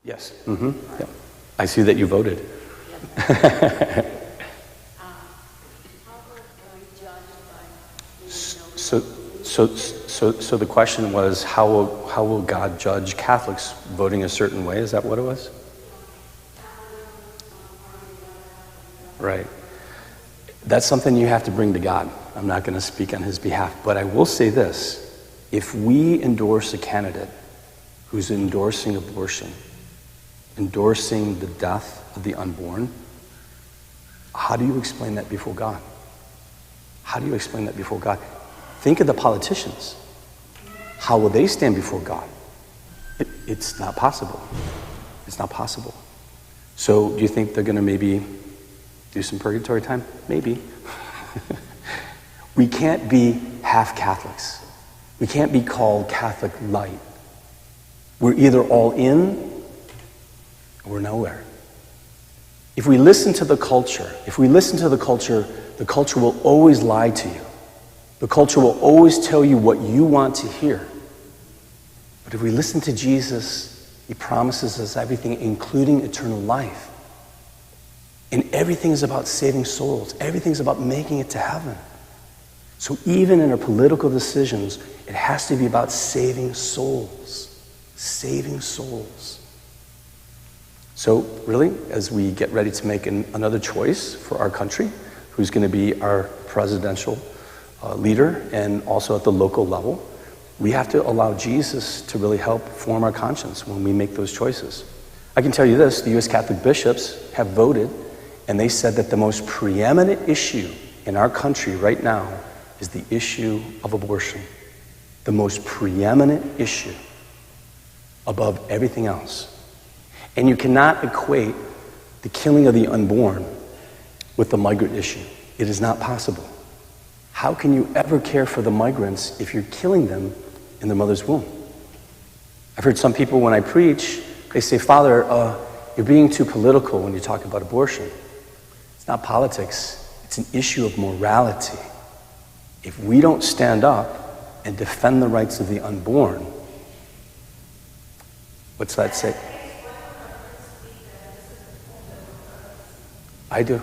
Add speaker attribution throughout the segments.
Speaker 1: Yes. Mm-hmm. Yep. I see that you voted. So the question was, how will God judge Catholics voting a certain way? Is that what it was? Right. That's something you have to bring to God. I'm not going to speak on his behalf, but I will say this. If we endorse a candidate who's endorsing abortion, endorsing the death of the unborn, how do you explain that before God? How do you explain that before God? Think of the politicians. How will they stand before God? It's not possible. It's not possible. So do you think they're going to maybe do some purgatory time? Maybe. We can't be half Catholics. We can't be called Catholic light. We're either all in or we're nowhere. If we listen to the culture, the culture will always lie to you. The culture will always tell you what you want to hear. But if we listen to Jesus, he promises us everything, including eternal life. And everything is about saving souls. Everything's about making it to heaven. So even in our political decisions, it has to be about saving souls. Saving souls. So really, as we get ready to make another choice for our country, who's going to be our presidential leader, and also at the local level, we have to allow Jesus to really help form our conscience when we make those choices. I can tell you this, the U.S. Catholic bishops have voted, and they said that the most preeminent issue in our country right now is the issue of abortion. The most preeminent issue above everything else. And you cannot equate the killing of the unborn with the migrant issue. It is not possible. How can you ever care for the migrants if you're killing them in their mother's womb? I've heard some people when I preach, they say, Father, you're being too political when you talk about abortion. It's not politics. It's an issue of morality. If we don't stand up and defend the rights of the unborn, what's that say? I do.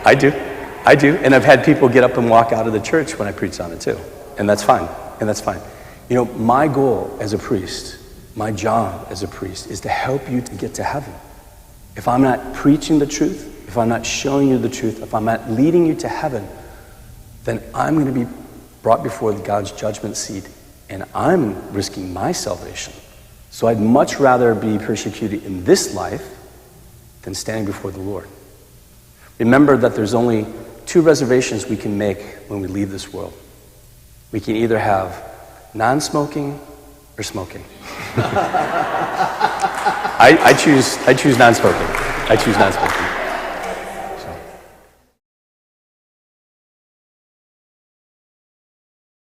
Speaker 1: I do. And I've had people get up and walk out of the church when I preach on it too. And that's fine. You know, my goal as a priest, my job as a priest, is to help you to get to heaven. If I'm not preaching the truth, if I'm not showing you the truth, if I'm not leading you to heaven, then I'm going to be brought before God's judgment seat, and I'm risking my salvation. So I'd much rather be persecuted in this life than standing before the Lord. Remember that there's only two reservations we can make when we leave this world. We can either have non-smoking or smoking. I choose non-smoking.